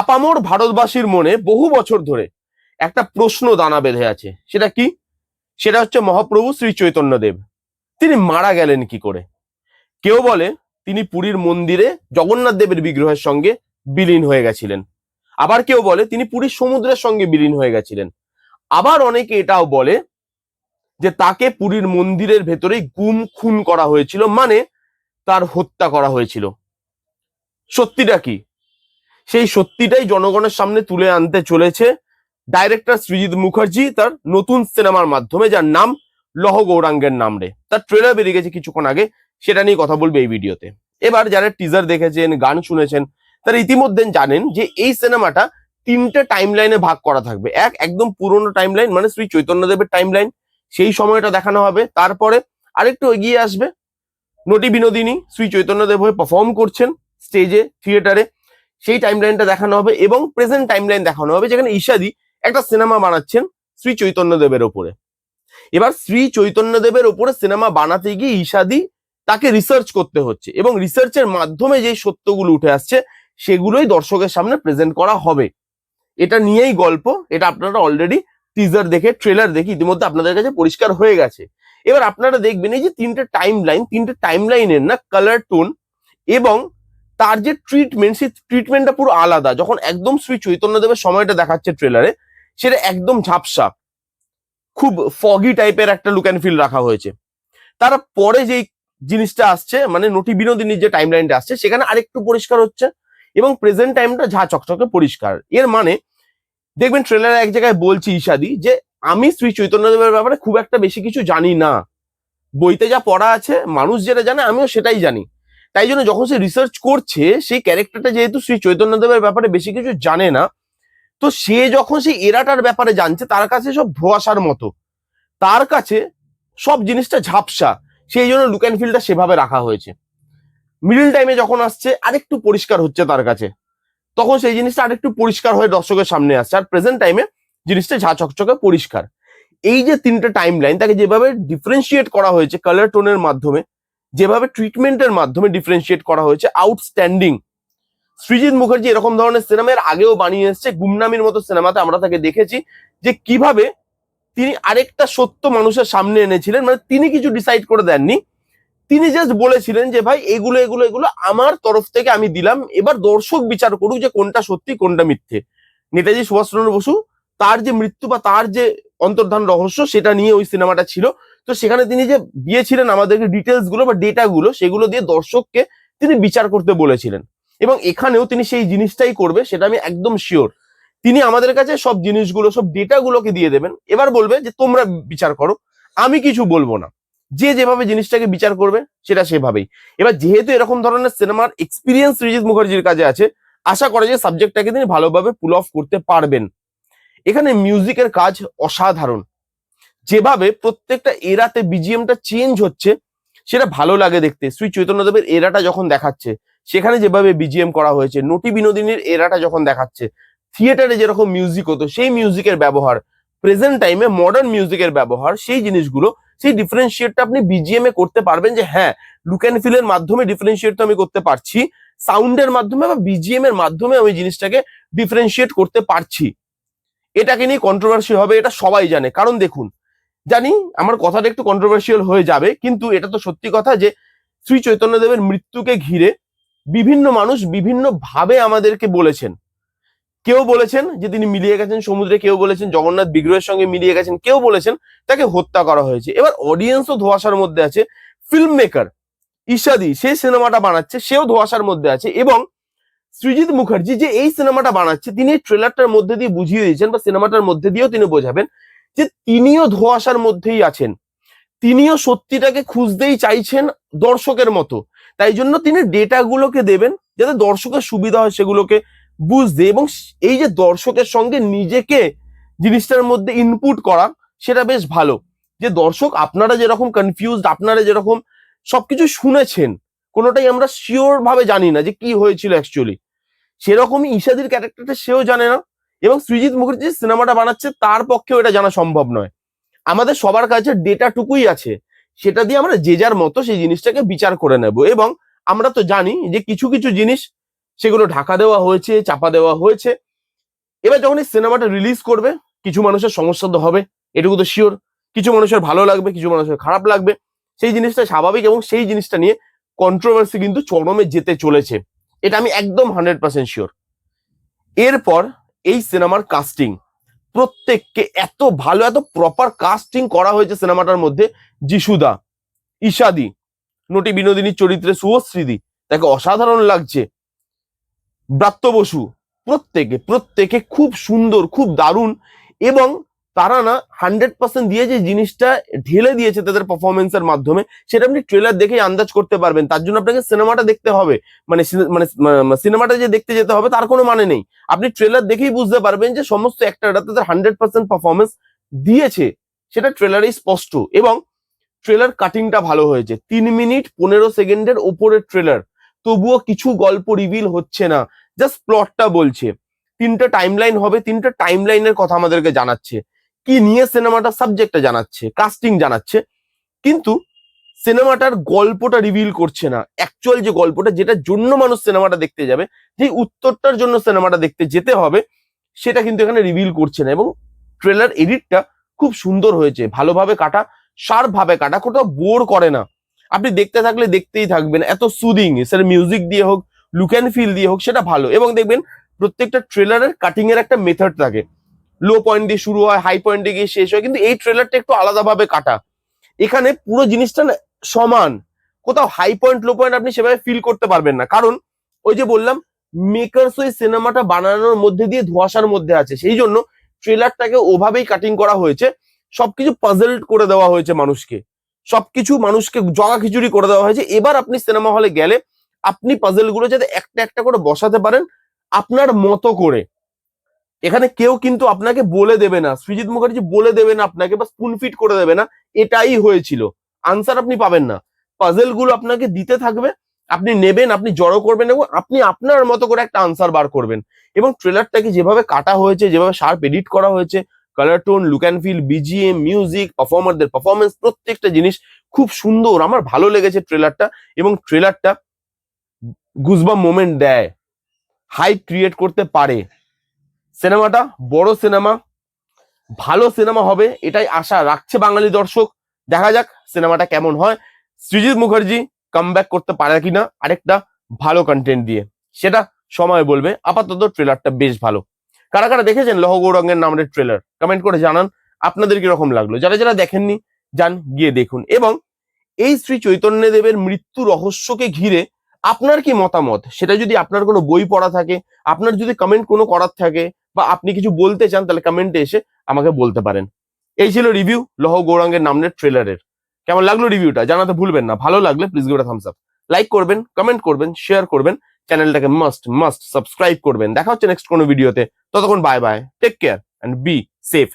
আপামর ভারতবাসীর মনে বহু বছর ধরে একটা প্রশ্ন দানা বেঁধে আছে। সেটা কি? সেটা হচ্ছে মহাপ্রভু শ্রী চৈতন্যদেব তিনি মারা গেলেন কি করে। কেউ বলে তিনি পুরীর মন্দিরে জগন্নাথ দেবের বিগ্রহের সঙ্গে বিলীন হয়ে গেছিলেন, আবার কেউ বলে তিনি পুরীর সমুদ্রের সঙ্গে বিলীন হয়ে গেছিলেন, আবার অনেকে এটাও বলে যে তাকে পুরীর মন্দিরের ভেতরেই গুম খুন করা হয়েছিল, মানে তার হত্যা করা হয়েছিল। সত্যিটা কি? সেই সত্যিটাই জনগণের সামনে তুলে আনতে চলেছে ডাইরেক্টর সৃজিত মুখার্জি তার নতুন সিনেমার মাধ্যমে, যার নাম লহ গৌরাঙ্গের নাম রে। তার ট্রেলার বেরিয়ে গেছে কিছুক্ষণ আগে, সেটা নিয়ে কথা বলবে এই ভিডিওতে। এবার যারা টিজার দেখেছেন, গান শুনেছেন, তারা ইতিমধ্যে জানেন যে এই সিনেমাটা তিনটে টাইম লাইনে ভাগ করা থাকবে। একদম পুরোনো টাইম লাইন, মানে শ্রী চৈতন্যদেবের টাইম লাইন, সেই সময়টা দেখানো হবে। তারপরে আরেকটু এগিয়ে আসবে, নটি বিনোদিনী শ্রী চৈতন্যদেব হয়ে পারফর্ম করছেন স্টেজে, থিয়েটারে, সেই টাইম লাইনটা দেখানো হবে। এবং প্রেজেন্ট টাইম লাইন দেখানো হবে, যেখানে ঈশাদি একটা সিনেমা বানাচ্ছেন শ্রী চৈতন্যদেবের ওপরে। এবার শ্রী চৈতন্যদেবের ওপরে সিনেমা বানাতে গিয়ে ঈশাদি তাকে রিসার্চ করতে হচ্ছে, এবং রিসার্চের মাধ্যমে যে সত্যগুলো উঠে আসছে সেগুলোই দর্শকের সামনে প্রেজেন্ট করা হবে। এটা নিয়েই গল্প। এটা আপনারা অলরেডি টিজার দেখে, ট্রেলার দেখে ইতিমধ্যে আপনাদের কাছে পরিষ্কার হয়ে গেছে। এবার আপনারা দেখবেন এই যে তিনটে টাইম লাইনের না কালার টোন এবং তার যে ট্রিটমেন্ট, সেই ট্রিটমেন্টটা পুরো আলাদা। যখন একদম শ্রী চৈতন্যদেবের সময়টা দেখাচ্ছে ট্রেলারে, সেটা একদম ঝাপসা, খুব ফগি টাইপের একটা লুক অ্যান্ড ফিল রাখা হয়েছে। তারপরে যেই জিনিসটা আসছে, মানে নটি বিনোদিনীর যে টাইম লাইনটা আসছে, সেখানে আরেকটু পরিষ্কার হচ্ছে এবং প্রেজেন্ট টাইমটা ঝা চকচকে পরিষ্কার। এর মানে দেখবেন ট্রেলারে এক জায়গায় বলছি ঈশাদি যে আমি শ্রী চৈতন্যদেবের ব্যাপারে খুব একটা বেশি কিছু জানি না, বইতে যা পড়া আছে, মানুষ যেটা জানে আমিও সেটাই জানি। তাই জন্য যখন সে রিসার্চ করছে, সেই ক্যারেক্টারটা যেহেতু শ্রী চৈতন্যদেবের ব্যাপারে বেশি কিছু জানে না, তো সে যখন সেই এরাটার ব্যাপারে জানছে, তার কাছে সব ধোঁয়াশার মতো, তার কাছে সব জিনিসটা ঝাপসা। সেই জন্য লুক অ্যান্ড ফিলটা সেভাবে রাখা হয়েছে। মিডল টাইমে যখন আসছে আরেকটু পরিষ্কার হচ্ছে তার কাছে, তখন সেই জিনিসটা আরেকটু পরিষ্কার হয়ে দর্শকের সামনে আসছে। আর প্রেজেন্ট টাইমে জিনিসটা ঝা চকচকে পরিষ্কার। এই যে তিনটে টাইম লাইন, তাকে যেভাবে ডিফারেন্সিয়েট করা হয়েছে কালার টোনের মাধ্যমে, যেভাবে ট্রিটমেন্টের মাধ্যমে ডিফারেন্সিয়েট করা হয়েছে, আউটস্ট্যান্ডিং। সৃজিত মুখার্জি এরকম ধরনের সিনেমার আগেও বানিয়ে এসছে। গুমনামির মতো সিনেমাতে আমরা তাকে দেখেছি যে কিভাবে তিনি আরেকটা সত্য মানুষের সামনে এনেছিলেন। মানে তিনি কিছু ডিসাইড করে দেননি, তিনি জাস্ট বলেছিলেন যে ভাই এগুলো এগুলো এগুলো আমার তরফ থেকে আমি দিলাম, এবার দর্শক বিচার করুক যে কোনটা সত্যি কোনটা মিথ্যে। নেতাজি সুভাষচন্দ্র বসু, তার যে মৃত্যু বা তার যে অন্তর্ধান রহস্য, সেটা নিয়ে ওই সিনেমাটা ছিল। তো সেখানে তিনি যে দিয়েছিলেন আমাদেরকে ডিটেলস গুলো বা ডেটা গুলো, সেগুলো দিয়ে দর্শককে তিনি বিচার করতে বলেছিলেন। এবং এখানেও তিনি সেই জিনিসটাই করবে, সেটা আমি একদম শিওর। তিনি আমাদের কাছে সব জিনিসগুলো, সব ডেটা গুলোকে দিয়ে দেবেন, এবার বলবে যে তোমরা বিচার করো, আমি কিছু বলবো না। যে যেভাবে জিনিসটাকে বিচার করবে সেটা সেভাবেই। এবার যেহেতু এরকম ধরনের সিনেমার এক্সপিরিয়েন্স সৃজিত মুখার্জির কাছে আছে, আশা করে যে সাবজেক্টটাকে তিনি ভালোভাবে পুল অফ করতে পারবেন। এখানে মিউজিকের কাজ অসাধারণ। যেভাবে প্রত্যেকটা এরাতে বিজিএমটা চেঞ্জ হচ্ছে, সেটা ভালো লাগে দেখতে। শ্রী চৈতন্যদেবের এরাটা যখন দেখাচ্ছে, সেখানে যেভাবে বিজিএম করা হয়েছে, নটি বিনোদিনীর এরাটা যখন দেখাচ্ছে, থিয়েটারে যেরকম মিউজিক হতো সেই মিউজিকের ব্যবহার, প্রেজেন্ট টাইমে মডার্ন মিউজিকের ব্যবহার, সেই জিনিসগুলো, সেই ডিফারেন্সিয়েটটা আপনি বিজিএম এ করতে পারবেন। যে হ্যাঁ, লুক অ্যান্ড ফিলের মাধ্যমে ডিফারেন্সিয়েট তো আমি করতে পারছি, সাউন্ডের মাধ্যমে বা বিজিএম এর মাধ্যমে আমি জিনিসটাকে ডিফারেন্সিয়েট করতে পারছি। এটাকে নিয়ে কন্ট্রোভার্সি হবে, এটা সবাই জানে। কারণ দেখুন, জানি আমার কথাটা একটু কন্ট্রোভার্সিয়াল হয়ে যাবে, কিন্তু এটা তো সত্যি কথা যে শ্রী চৈতন্যদেবের মৃত্যুকে ঘিরে বিভিন্ন মানুষ বিভিন্ন ভাবে আমাদেরকে বলেছেন। কেউ বলেছেন যে তিনি মিলিয়ে গেছেন সমুদ্রে, কেউ বলেছেন জগন্নাথ বিগ্রহের সঙ্গে মিলিয়ে গেছেন, কেউ বলেছেন তাকে হত্যা করা হয়েছে। এবার অডিয়েন্সও ধোঁয়াশার মধ্যে আছে, ফিল্ম মেকার ঈশাদি সেই সিনেমাটা বানাচ্ছে, সেও ধোঁয়াশার মধ্যে আছে। এবং সৃজিত মুখার্জি যে এই সিনেমাটা বানাচ্ছে, তিনি ট্রেলারটার মধ্যে দিয়ে বুঝিয়ে দিয়েছেন, বা সিনেমাটার মধ্যে দিয়েও তিনি বোঝাবেন যে তিনিও ধোঁয়াশার মধ্যেই আছেন, তিনিও সত্যিটাকে খুঁজতেই চাইছেন দর্শকের মতো। তাই জন্য তিনি ডেটাগুলোকে দেবেন যাতে দর্শকের সুবিধা হয় সেগুলোকে বুঝতে, এবং এই যে দর্শকের সঙ্গে নিজেকে জিনিসটার মধ্যে ইনপুট করা, সেটা বেশ ভালো। যে দর্শক আপনারা যেরকম কনফিউজড, আপনারা যেরকম সবকিছু শুনেছেন, কোনোটাই আমরা শিওর ভাবে জানি না যে কি হয়েছিল অ্যাকচুয়ালি, সেরকমই ঈশাদির ক্যারেক্টারটা সেও জানে না, এবং সৃজিত মুখার্জি সিনেমাটা বানাচ্ছে তার পক্ষেও এটা জানা সম্ভব নয়। আমাদের সবার কাছে ডেটাটুকুই আছে, সেটা দিয়ে আমরা যে যার মতো সেই জিনিসটাকে বিচার করে নেব। এবং আমরা তো জানি যে কিছু কিছু জিনিস সেগুলো ঢাকা দেওয়া হয়েছে, চাপা দেওয়া হয়েছে। এবার যখন এই সিনেমাটা রিলিজ করবে, কিছু মানুষের সমস্যা তো হবে, এটুকু তো শিওর। কিছু মানুষের ভালো লাগবে, কিছু মানুষের খারাপ লাগবে, সেই জিনিসটা স্বাভাবিক, এবং সেই জিনিসটা নিয়ে কন্ট্রোভার্সি কিন্তু চরমে যেতে চলেছে, এটা আমি একদম 100% শিওর। এরপর এই সিনেমার কাস্টিং, প্রত্যেককে এত ভালো, এত প্রপার কাস্টিং করা হয়েছে সিনেমাটার মধ্যে। যিশুদা, ঈশাদি, নটি বিনোদিনীর চরিত্রে শুভশ্রীদি, তাকে অসাধারণ লাগছে। ব্রাত্য বসু, প্রত্যেকে প্রত্যেকে খুব সুন্দর, খুব দারুণ। এবং তারা না 100% দিয়ে যে জিনিসটা ঢেলে দিয়েছে তাদের পারফরমেন্সের মাধ্যমে, সেটা আপনি ট্রেলার দেখেই আন্দাজ করতে পারবেন। তার জন্য আপনাকে সিনেমাটা দেখতে হবে, মানে মানে সিনেমাটা যে দেখতে যেতে হবে তার কোনো মানে নেই। আপনি ট্রেলার দেখেই বুঝতে পারবেন যে সমস্ত অ্যাক্টররা তাদের 100% পারফরমেন্স দিয়েছে, সেটা ট্রেলারেই স্পষ্ট। এবং ট্রেলার কাটিংটা ভালো হয়েছে, 3 মিনিট 15 সেকেন্ডের ওপরের ট্রেলার, তবুও কিছু গল্প রিভিল হচ্ছে না, জাস্ট প্লটটা বলছে। 3টা টাইমলাইন হবে, 3টা টাইমলাইনের কথা আমাদেরকে জানাচ্ছে, কি নিয়ে সিনেমাটা সাবজেক্টটা জানাচ্ছে, কাস্টিং জানাচ্ছে, কিন্তু সিনেমাটার গল্পটা রিভিল করছে না। অ্যাকচুয়াল যে গল্পটা, যেটার জন্য মানুষ সিনেমাটা দেখতে যাবে, যে উত্তরটার জন্য সিনেমাটা দেখতে যেতে হবে, সেটা কিন্তু এখানে রিভিল করছে না। এবং ট্রেলার এডিটটা খুব সুন্দর হয়েছে, ভালোভাবে কাটা, শার্প ভাবে কাটা, কোথাও বোর করে না। আপনি দেখতে থাকলে দেখতেই থাকবেন, এত সুদিং, সেটা মিউজিক দিয়ে হোক, লুক অ্যান্ড ফিল দিয়ে হোক, সেটা ভালো। এবং দেখবেন প্রত্যেকটা ট্রেলারের কাটিং এর একটা মেথড থাকে, লো পয়েন্ট দিয়ে শুরু হয়, হাই পয়েন্টে গিয়ে শেষ হয়, কিন্তু এই ট্রেলারটা একটু আলাদাভাবে কাটা। এখানে পুরো জিনিসটা না সমান, কোথাও হাই পয়েন্ট লো পয়েন্ট আপনি সেভাবে ফিল করতে পারবেন না। কারণ ওই যে বললাম, মেকার্স ওই সিনেমাটা বানানোর মধ্যে দিয়ে ধোঁয়াশার মধ্যে আছে, সেই জন্য ট্রেলারটাকে ওভাবেই কাটিং করা হয়েছে। সবকিছু পাজলড করে দেওয়া হয়েছে মানুষকে, সবকিছু মানুষকে জগা খিচুড়ি করে দেওয়া হয়েছে। এবার আপনি সিনেমা হলে গেলে আপনি পাজল গুলো যাতে একটা একটা করে বসাতে পারেন আপনার মতো করে। এখানে কেউ কিন্তু আপনাকে বলে দেবে না, সৃজিত মুখার্জি বলে দেবে না আপনাকে, বা স্পুন ফিট করে দেবে না এটাই হয়েছিল, আনসার আপনি পাবেন না। পাজেল গুলো আপনাকে দিতে থাকবে, আপনি নেবেন, আপনি জড়ো করবেন, এবং আপনি আপনার মতো করে একটা আনসার বার করবেন। এবং ট্রেলারটাকে যেভাবে কাটা হয়েছে, যেভাবে শার্প এডিট করা হয়েছে, colour tone, look and feel, BGM, music, পারফর্মারদের পারফরমেন্স, প্রত্যেকটা জিনিস খুব সুন্দর, আমার ভালো লেগেছে ট্রেলারটা। এবং ট্রেলারটা গুজবাম মোমেন্ট দেয়, হাইপ ক্রিয়েট করতে পারে। সিনেমাটা বড় সিনেমা, ভালো সিনেমা হবে এটাই আশা রাখছে বাঙালি দর্শক। দেখা যাক সিনেমাটা কেমন হয়, সৃজিত মুখার্জি কামব্যাক করতে পারে কিনা আরেকটা ভালো কন্টেন্ট দিয়ে, সেটা সময় বলবে। আপাতত ট্রেলারটা বেশ ভালো। কারা কারা দেখেছেন লৌহ গৌরাঙ্গের নামের ট্রেলার, কমেন্ট করে জানান আপনাদের কিরকম লাগলো। যারা যারা দেখেননি যান গিয়ে দেখুন। এবং এই শ্রী চৈতন্য দেবের মৃত্যু রহস্যকে ঘিরে আপনার কি মতামত, সেটা যদি আপনার কোনো বই পড়া থাকে, আপনার যদি কমেন্ট কোনো করার থাকে, বা আপনি কিছু বলতে চান, তাহলে কমেন্টে এসে আমাকে বলতে পারেন। এই ছিল রিভিউ লৌহ গৌরাঙ্গের নামের ট্রেলারের। কেমন লাগলো রিভিউটা জানাতে ভুলবেন না, ভালো লাগলে please give it a Thums up, like করবেন, কমেন্ট করবেন, শেয়ার করবেন, চ্যানেলটাকে মাস্ট মাস্ট সাবস্ক্রাইব করবেন। দেখা হচ্ছে নেক্সট কোনো ভিডিওতে, ততক্ষণ bye bye, take care and be safe.